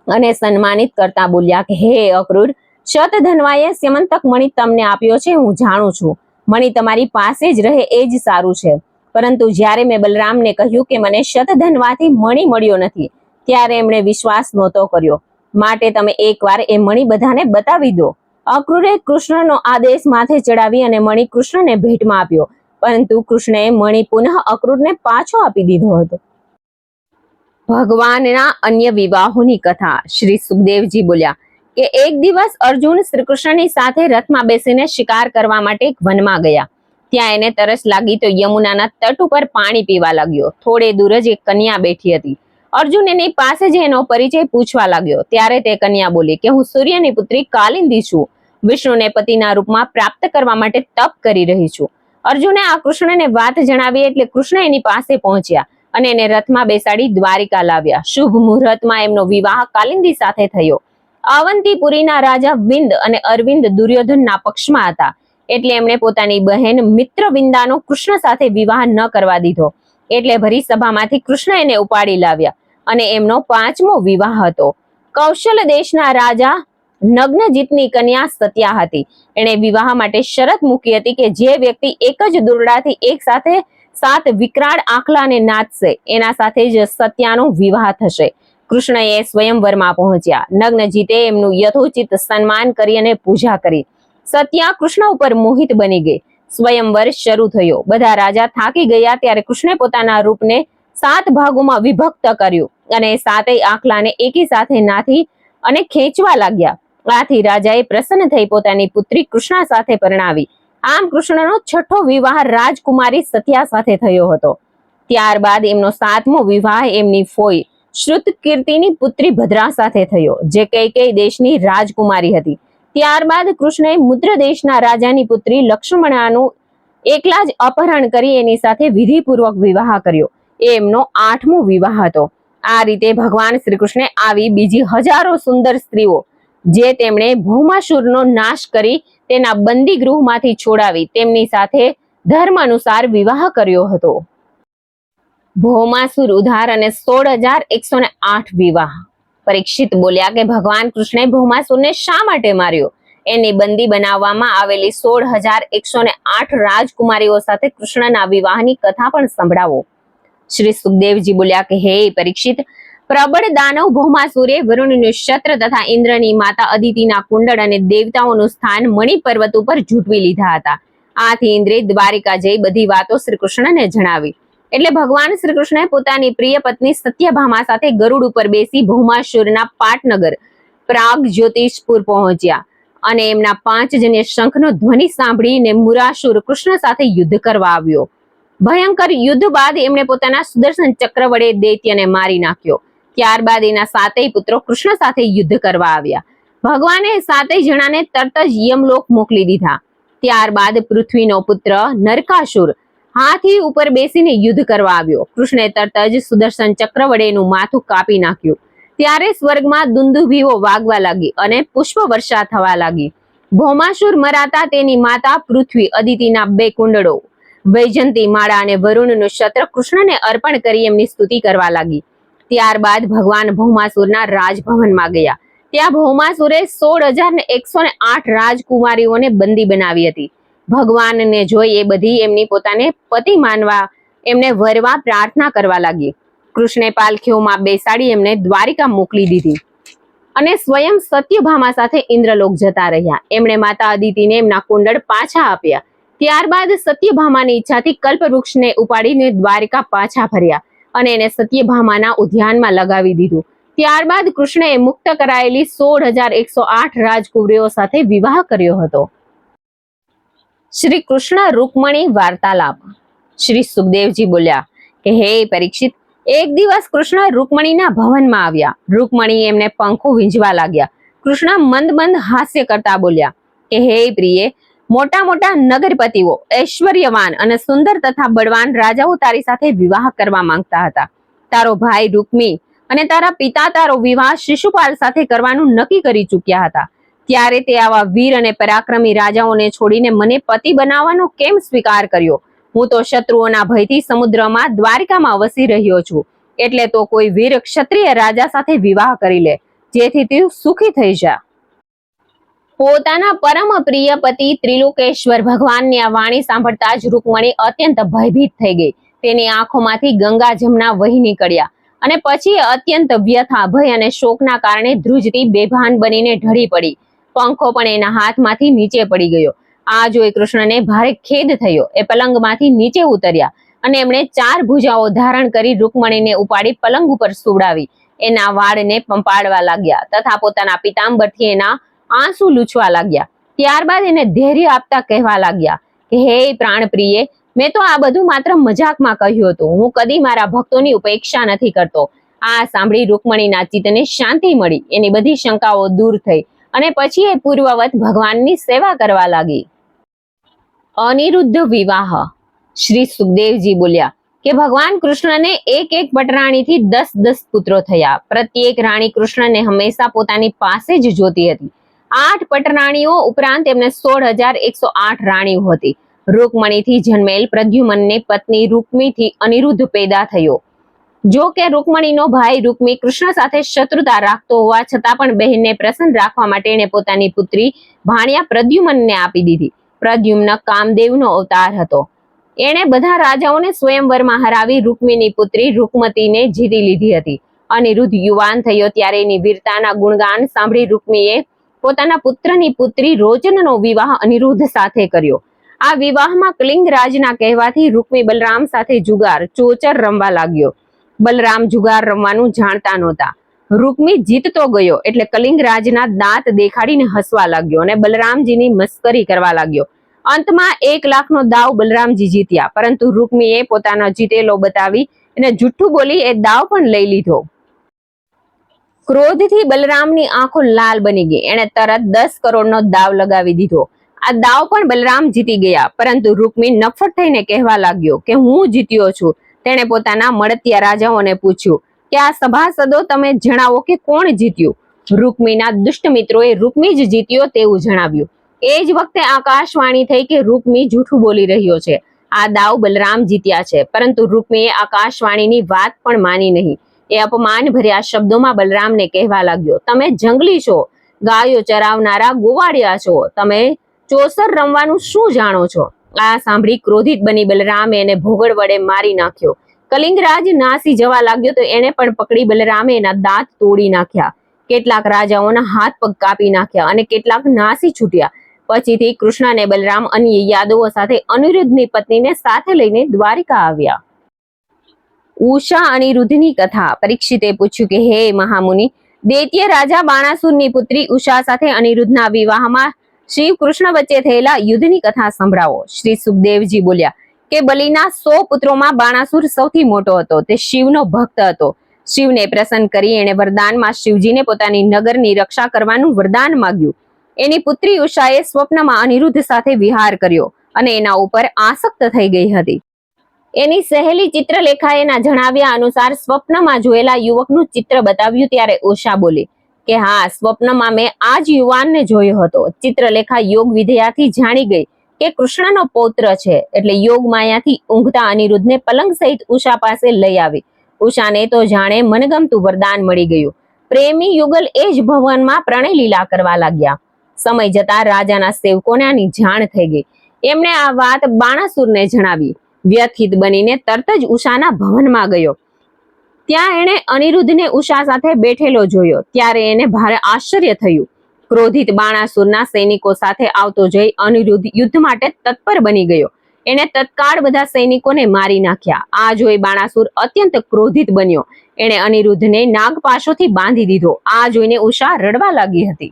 અને સન્માનિત કરતા બોલ્યા કે હે અક્રૂર, શતધન્વાએ સ્યમંતક મણી તમને આપ્યો છે, હું જાણું છું. મણી તમારી પાસે જ રહે એ જ સારું છે. પરંતુ જ્યારે મેં બલરામને કહ્યું કે મને શતધન્વાથી મણી મળ્યો નથી, ત્યારે એમણે વિશ્વાસ નહોતો કર્યો. માટે તમે એકવાર એ મણી બધાને બતાવી દો. અક્રૂરે કૃષ્ણનો આદેશ માથે ચડાવી અને મણી કૃષ્ણને ભેટમાં આપ્યો. પરંતુ કૃષ્ણએ મણી પુનઃ અક્રૂરને પાછો આપી દીધો હતો. ભગવાનના અન્ય વિવાહોની કથા. શ્રી સુખદેવજી બોલ્યા કે એક દિવસ અર્જુન શ્રી કૃષ્ણની સાથે રથમાં બેસીને શિકાર કરવા માટે એક વનમાં ગયા. ત્યાં એને તરસ લાગી તો યમુનાના તટ ઉપર પાણી પીવા લાગ્યો. થોડે દૂર જ એક કન્યા બેઠી હતી. અર્જુન એની પાસે જ એનો પરિચય પૂછવા લાગ્યો. ત્યારે તે કન્યા બોલી કે હું સૂર્યની પુત્રી કાલિંદી છું. વિષ્ણુને પતિના રૂપમાં પ્રાપ્ત કરવા માટે તપ કરી રહી છું. અર્જુને આ કૃષ્ણને વાત જણાવી એટલે કૃષ્ણ એની પાસે પહોંચ્યા અને એને રથમાં બેસાડી દ્વારિકા લાવ્યા. શુભ મુહૂર્તમાં એમનો વિવાહ કાલિંદી સાથે થયો. અવંતીપુરીના રાજા વિંદ અને અરવિંદ દુર્યોધનના પક્ષમાં હતા, એટલે એમણે પોતાની બહેન મિત્રવિંદાનો કૃષ્ણ સાથે વિવાહ ન કરવા દીધો. એટલે ભરી સભામાંથી કૃષ્ણ એને ઉપાડી લાવ્યા અને એમનો 5મો વિવાહ હતો. કૌશલ દેશના રાજા નગ્નજીતની કન્યા સત્યા હતી. એણે વિવાહ માટે શરત મૂકી હતી કે જે વ્યક્તિ એક જ દોરડાથી એક સાથે 7 વિકરાળ આંખલાને નાચશે એના સાથે જ સત્યાનો વિવાહ થશે. કૃષ્ણએ સ્વયંવરમાં પહોંચ્યા. નગ્નજીતે એમનું યથોચિત સન્માન કરી અને પૂજા કરી. સત્યા કૃષ્ણ ઉપર મોહિત બની ગઈ. સ્વયંવર શરૂ થયો. બધા રાજા થાકી ગયા ત્યારે કૃષ્ણે પોતાના રૂપને 7 ભાગોમાં વિભક્ત કર્યું અને 7 આંખલાને એકી સાથે નાથી અને ખેંચવા લાગ્યા. આથી રાજાએ પ્રસન્ન થઈ પોતાની પુત્રી કૃષ્ણ સાથે પરણાવી. આમ કૃષ્ણનો 6થો વિવાહ રાજકુમારી સત્યા સાથે થયો હતો. ત્યારબાદ એમનો 7મો વિવાહ એમની ફોઈ શ્રુતકીર્તિની પુત્રી ભદ્રા સાથે થયો, જે કૈકેયી દેશની રાજકુમારી હતી. ત્યારબાદ કૃષ્ણએ મુદ્ર દેશના રાજાની પુત્રી લક્ષ્મણાનું એકલા જ અપહરણ કરી એની સાથે વિધિપૂર્વક વિવાહ કર્યો. એ એમનો 8મો વિવાહ હતો. આ રીતે ભગવાન શ્રી કૃષ્ણે આવી બીજી હજારો સુંદર સ્ત્રીઓ જે તેમણે ભૌમાસુરનો નાશ કરી તેના બંદી ગૃહમાંથી છોડાવી તેમની સાથે ધર્મ અનુસાર વિવાહ કર્યો હતો. ભૌમાસુર ઉધાર અને 16,108 વિવાહ. પરીક્ષિત બોલ્યા કે ભગવાન કૃષ્ણે ભૌમાસુરને શા માટે માર્યો? એની બંદી બનાવવામાં આવેલી 16,108 રાજકુમારીઓ સાથે કૃષ્ણના વિવાહની કથા પણ સંભળાવો. શ્રી સુખદેવજી બોલ્યા કે હે પરીક્ષિત, પ્રબળ દાનવ ભૌમાસુરે વરુણનું ક્ષત્ર તથા ઇન્દ્રની માતા અદિતિના કુંડળ અને દેવતાઓનું સ્થાન મણિ પર્વત ઉપર ઝૂંટવી લીધા હતા. આથી ઇન્દ્રે દ્વારિકા જઈ બધી વાતો શ્રી કૃષ્ણને જણાવી. એટલે ભગવાન શ્રી કૃષ્ણે પોતાની પ્રિય પત્ની સત્યભામા સાથે ગરુડ ઉપર બેસી ભૌમાસુરના પાટનગર પ્રાગ જ્યોતિષપુર પહોંચ્યા અને એમના 5 જન્ય શંખનો ધ્વનિ સાંભળીને મુરાસુર કૃષ્ણ સાથે યુદ્ધ કરવા આવ્યો. ભયંકર યુદ્ધ બાદ એમણે પોતાના સુદર્શન ચક્ર વડે દૈત્યને મારી નાખ્યો. ત્યારબાદ એના 7 પુત્રો કૃષ્ણ સાથે યુદ્ધ કરવા આવ્યા. ભગવાને 7 જણાને તરત જ યમલોક મોકલી દીધા. ત્યારબાદ પૃથ્વીનો પુત્ર નરકાસુર હાથી ઉપર બેસીને યુદ્ધ કરવા આવ્યો. કૃષ્ણે તરત જ સુદર્શન ચક્ર વડે એનું માથું કાપી નાખ્યું. ત્યારે સ્વર્ગમાં દુંદુભીઓ વાગવા લાગી અને પુષ્પ વર્ષા થવા લાગી. ભૌમાસુર મરાતા તેની માતા પૃથ્વી અદિતિના 2 કુંડળો વૈજંતી માળા અને વરુણનું ક્ષત્ર કૃષ્ણને અર્પણ કરી એમની સ્તુતિ કરવા લાગી. ત્યારબાદ ભગવાન ભૌમાસુરના રાજભવનમાં ગયા. ત્યાં ભૌમાસુરે 16,108 રાજકુમારીઓને બંદી બનાવી હતી. ભગવાનને જોઈ એ બધી એમની પોતાને પતિ માનવા એમને વરવા પ્રાર્થના કરવા લાગી. કૃષ્ણે પાલખીઓમાં બેસાડી એમને દ્વારિકા મોકલી દીધી અને સ્વયં સત્યભામા સાથે ઇન્દ્રલોક જતા રહ્યા. એમણે માતા અદિતિને એમના કુંડળ પાછા આપ્યા. ત્યારબાદ સત્યભામાની ઈચ્છાથી કલ્પવૃક્ષને ઉપાડીને દ્વારિકા પાછા ફર્યા અને એને સત્યભામાના ઉદ્યાનમાં લગાવી દીધું. ત્યારબાદ કૃષ્ણએ મુક્ત કરાયેલી 16,108 રાજકુંવરીઓ સાથે વિવાહ કર્યો હતો. શ્રી કૃષ્ણ રૂકમણી વાર્તાલાપ. શ્રી સુખદેવજી બોલ્યા કે હે પરીક્ષિત, એક દિવસ કૃષ્ણ રૂકમણીના ભવનમાં આવ્યા. રૂકમણી એમને પંખો વીંજવા લાગ્યા. કૃષ્ણ મંદ મંદ હાસ્ય કરતા બોલ્યા કે હે પ્રિય, મોટા મોટા નગરપતિઓ, ઐશ્વર્યવાન અને સુંદર તથા બળવાન રાજાઓ તારી સાથે વિવાહ કરવા માંગતા હતા. તારો ભાઈ રૂકમી અને તારા પિતા તારો વિવાહ શિશુપાલ સાથે કરવાનું નક્કી કરી ચૂક્યા હતા. ત્યારે તે આવા વીર અને પરાક્રમી રાજાઓને છોડીને મને પતિ બનાવવાનો કેમ સ્વીકાર કર્યો? હું તો શત્રુઓના ભયથી સમુદ્રમાં દ્વારિકામાં વસી રહ્યો છું. એટલે તો કોઈ વીર ક્ષત્રિય રાજા સાથે વિવાહ કરી લે, જેથી તું સુખી થઈ જા. પોતાના પરમ પ્રિય પતિ ત્રિલોકેશ્વર ભગવાનની આ વાણી સાંભળતા જ રૂકમણી અત્યંત ભયભીત થઈ ગઈ. તેની આંખોમાંથી ગંગા જમના વહી નીકળ્યા અને પછી અત્યંત વ્યથા, ભય અને શોકના કારણે ધ્રુજતી બેભાન બનીને ઢળી પડી. પંખો પણ એના હાથમાંથી નીચે પડી ગયો. આ જોઈ કૃષ્ણને ભારે ખેદ થયો. એ પલંગમાંથી નીચે ઉતર્યા અને એમણે 4 ભુજાઓ ધારણ કરી રૂકમણીને ઉપાડી પલંગ ઉપર સુવડાવી એના વાળને પંપાળવા લાગ્યા તથા પોતાના પિતાંબરથી એના આંસુ લૂછવા લાગ્યા. ત્યારબાદ એને ધૈર્ય આપતા કહેવા લાગ્યા કે હે પ્રાણ પ્રિય, મેં તો આ બધું માત્ર મજાકમાં કહ્યું હતું. હું કદી મારા ભક્તોની ઉપેક્ષા નથી કરતો. આ સાંભળી રૂકમણીના ચિત્તને શાંતિ મળી. એની બધી શંકાઓ દૂર થઈ અને પછી એ પૂર્વવત ભગવાનની સેવા કરવા લાગી. અનિરુદ્ધ વિવાહ. શ્રી સુખદેવજી બોલ્યા કે ભગવાન કૃષ્ણને એક પટરાણીથી 10 પુત્રો થયા. પ્રત્યેક રાણી કૃષ્ણને હંમેશા પોતાની પાસે જ જોતી હતી. 8 પટરાણીઓ ઉપરાંત એમને 16,108 રાણીઓ હતી. રૂકમણીથી જન્મેલ પ્રદ્યુમનની પત્ની રૂકમીથી અનિરુદ્ધ પેદા થયો. જો કે રૂકમણીનો ભાઈ રૂકમી કૃષ્ણ સાથે શત્રુતા રાખતો હોવા છતાં પણ બહેનને પ્રસન્ન રાખવા માટે એણે પોતાની પુત્રી ભાણિયા પ્રદ્યુમનને આપી દીધી. પ્રદ્યુમ્ન કામદેવનો અવતાર હતો. એણે બધા રાજાઓને સ્વયંવરમાં હરાવી રૂકમીની પુત્રી રૂકમતીને જીતી લીધી હતી. અનિરુદ્ધ યુવાન થયો ત્યારે એની વીરતાના ગુણગાન સાંભળી રૂકમીએ પોતાના પુત્રની પુત્રી રોચનનો વિવાહ અનિરુદ્ધ સાથે કર્યો. આ વિવાહમાં કલિંગ રાજના કહેવાથી રૂકમી બલરામ સાથે જુગાર ચોચર રમવા લાગ્યો. બલરામ જુગાર રમવાનું જાણતા નહોતા. રૂકમી જીતતો ગયો એટલે કલિંગ રાજના દાંત દેખાડીને હસવા લાગ્યો અને બલરામજીની મસ્કરી કરવા લાગ્યો. અંતમાં 1 લાખનો દાવ બલરામજી જીત્યા, પરંતુ રૂકમીએ પોતાનો જીતેલો બતાવી અને જુઠ્ઠું બોલી એ દાવ પણ લઈ લીધો. ક્રોધથી બલરામની આંખો લાલ બની ગઈ. એણે તરત 10 કરોડનો દાવ લગાવી દીધો. આ દાવ પણ બલરામ જીતી ગયા, પરંતુ રૂકમી નફ્ફટ થઈને કહેવા લાગ્યો કે હું જીત્યો છું. તેણે પોતાના મળતિયા રાજાઓને પૂછ્યું કે આ સભાસદો તમે જણાવો કે કોણ જીત્યું. રૂકમીના દુષ્ટ મિત્રોએ રૂકમી જ જીત્યો તેવું જણાવ્યું. એ જ વખતે આકાશવાણી થઈ કે રૂકમી જૂઠું બોલી રહ્યો છે. આ દાવ બલરામ જીત્યા છે, પરંતુ રૂકમીએ આકાશવાણીની વાત પણ માની નહીં. એ અપમાન ભર્યા શબ્દોમાં બલરામને કહેવા લાગ્યો, તમે જંગલી છો, ગાયો ચરાવનારા ગોવાળિયા છો, તમે ચોસર રમવાનું શું જાણો છો? આ સાંભળી ક્રોધિત બની બલરામે એને ભોગળ વડે મારી નાખ્યો. કલિંગરાજ નાસી જવા લાગ્યો તો એને પણ પકડી બલરામે એના દાંત તોડી નાખ્યા. કેટલાક રાજાઓના હાથ પગ કાપી નાખ્યા અને કેટલાક નાસી છૂટ્યા. પછીથી કૃષ્ણ અને બલરામ અન્ય યાદવો સાથે અનિરુદ્ધની પત્નીને સાથે લઈને દ્વારિકા આવ્યા. ઉષા અનિરુદ્ધની કથા. પરીક્ષિતે પૂછ્યું કે હે મહામુનિ, દૈત્ય રાજા બાણાસુરની પુત્રી ઉષા સાથે અનિરુદ્ધના વિવાહમાં શિવ કૃષ્ણ વચ્ચે થયેલા યુદ્ધની કથા સંભળાવો. શ્રી સુખદેવજી બોલ્યા કે બલિના 100 પુત્રોમાં બાણાસુર સૌથી મોટો હતો. તે શિવનો ભક્ત હતો. શિવને પ્રસન્ન કરી એણે વરદાનમાં શિવજીને પોતાની નગરની રક્ષા કરવાનું વરદાન માંગ્યું. એની પુત્રી ઉષાએ સ્વપ્નમાં અનિરુદ્ધ સાથે વિહાર કર્યો અને એના ઉપર આસક્ત થઈ ગઈ હતી. એની સહેલી ચિત્રલેખાએ એના જણાવ્યા અનુસાર સ્વપ્નમાં જોયેલા યુવકનું ચિત્ર બતાવ્યું ત્યારે ઉષા બોલી કે હા, સ્વપ્નમાં મેં આ જ યુવાનને જોયો હતો. ચિત્રલેખા યોગ વિધેયાથી જાણી ગઈ કે કૃષ્ણનો પૌત્ર છે, એટલે યોગ માયાથી ઊંઘતા અનિરુદ્ધને પલંગ સહિત ઉષા પાસે લઈ આવી. ઉષાને તો જાણે મનગમતું વરદાન મળી ગયું. પ્રેમી યુગલ એ જ ભવનમાં પ્રણય લીલા કરવા લાગ્યા. સમય જતા રાજાના સેવકોને આની જાણ થઈ ગઈ. એમણે આ વાત બાણાસુરને જણાવી. વ્યથિત બનીને તરત જ ઉષાના ભવનમાં ગયો. ત્યાં એણે અનિરુદ્ધને ઉષા સાથે બેઠેલો જોયો. ત્યારે એને ભારે આશ્ચર્ય થયું. ક્રોધિત બાણાસુરના સૈનિકો સાથે આવતો જોઈ અનિરુદ્ધ યુદ્ધ માટે તત્પર બની ગયો. એને તત્કાળ બધા સૈનિકોને મારી નાખ્યા. આ જોઈ બાણાસુર અત્યંત ક્રોધિત બન્યો. એણે અનિરુદ્ધને નાગપાશોથી બાંધી દીધો. આ જોઈને ઉષા રડવા લાગી હતી.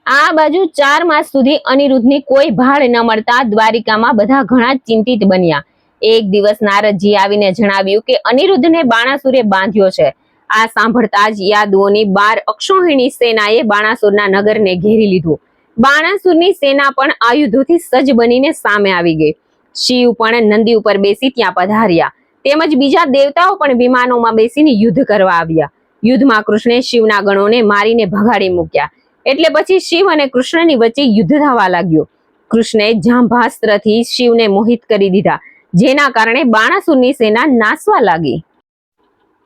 આ બાજુ 4 માસ સુધી અનિરુદ્ધની કોઈ ભાળ ન મળતા દ્વારિકામાં બધા ઘણા ચિંતિત બન્યા. એક દિવસ નારદજી આવીને જણાવ્યું કે અનિરુદ્ધને બાણાસુરે બાંધ્યો છે. આ સાંભળતા જ યાદવોની 12 અક્ષોહિણી સેનાએ બાણાસુરના નગરને ઘેરી લીધું. બાણાસુરની સેના પણ આયુધોથી સજ્જ બનીને સામે આવી ગઈ. શિવ પણ નંદી ઉપર બેસી ત્યાં પધાર્યા. તેમજ બીજા દેવતાઓ પણ વિમાનોમાં બેસીને યુદ્ધ કરવા આવ્યા. યુદ્ધમાં કૃષ્ણે શિવના ગણોને મારીને ભગાડી મૂક્યા. એટલે પછી શિવ અને કૃષ્ણની વચ્ચે યુદ્ધ થવા લાગ્યું. કૃષ્ણે જાંભાસ્ત્રથી શિવને મોહિત કરી દીધા, જેના કારણે બાણાસુરની સેના નાસવા લાગી.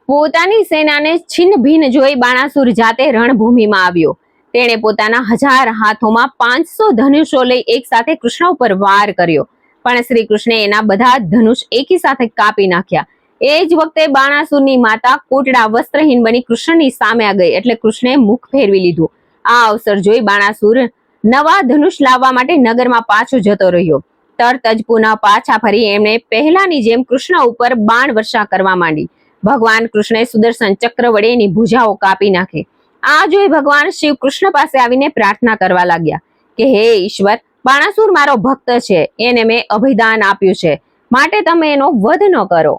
પોતાની સેનાને છિન્ન ભિન્ન જોઈ બાણાસુર જાતે રણભૂમિમાં આવ્યો. તેણે પોતાના 1000 હાથોમાં 500 ધનુષો લઈ એક સાથે કૃષ્ણ ઉપર વાર કર્યો. પણ શ્રી કૃષ્ણે એના બધા ધનુષ એકી સાથે કાપી નાખ્યા. એ જ વખતે બાણાસુરની માતા કોટડા વસ્ત્રહીન બની કૃષ્ણની સામે આ ગઈ. એટલે કૃષ્ણે મુખ ફેરવી લીધું. આ અવસર જોઈ બાણાસુર નવા ધનુષ લાવવા માટે નગરમાં પાછો જતો રહ્યો. તરત જ પુનઃ પાછા ફરી એમણે પહેલાની જેમ કૃષ્ણ ઉપર બાણ વર્ષા કરવા માંડી. ભગવાન કૃષ્ણે સુદર્શન ચક્ર વડે એની ભુજાઓ કાપી નાખી. આ જોઈ ભગવાન શિવ કૃષ્ણ પાસે આવીને પ્રાર્થના કરવા લાગ્યા કે હે ઈશ્વર, બાણાસુર મારો ભક્ત છે, એને મેં અભિદાન આપ્યું છે, માટે તમે એનો વધ ન કરો.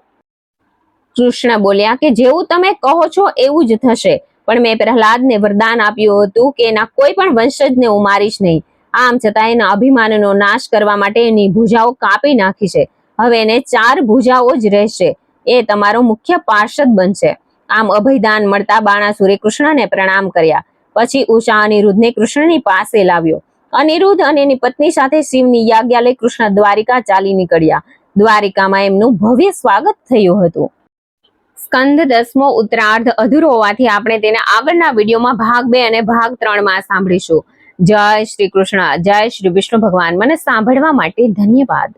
કૃષ્ણ બોલ્યા કે જેવું તમે કહો છો એવું જ થશે, પણ મેં પ્રહલાદને વરદાન આપ્યું હતું કે એના કોઈ પણ વંશજને હું મારીશ નહીં. આમ છતાં એના અભિમાનનો નાશ કરવા માટે એની ભુજાઓ કાપી નાખી છે. હવે એને 4 ભુજાઓ જ રહેશે. એ તમારો મુખ્ય પાર્ષદ બનશે. આમ અભયદાન મળતા બાણાસુરે કૃષ્ણને પ્રણામ કર્યા. પછી ઉષા અનિરુદ્ધને કૃષ્ણની પાસે લાવ્યો. અનિરુદ્ધ અને એની પત્ની સાથે શિવની આજ્ઞા લઈ કૃષ્ણ દ્વારિકા ચાલી નીકળ્યા. દ્વારિકામાં એમનું ભવ્ય સ્વાગત થયું હતું. સ્કંદ 10મો ઉત્તરાર્ધ અધૂરો હોવાથી આપણે તેને આગળના વિડીયોમાં ભાગ 2 અને ભાગ 3 માં સાંભળીશું. જય શ્રી કૃષ્ણ. જય શ્રી વિષ્ણુ ભગવાન. મને સાંભળવા માટે ધન્યવાદ.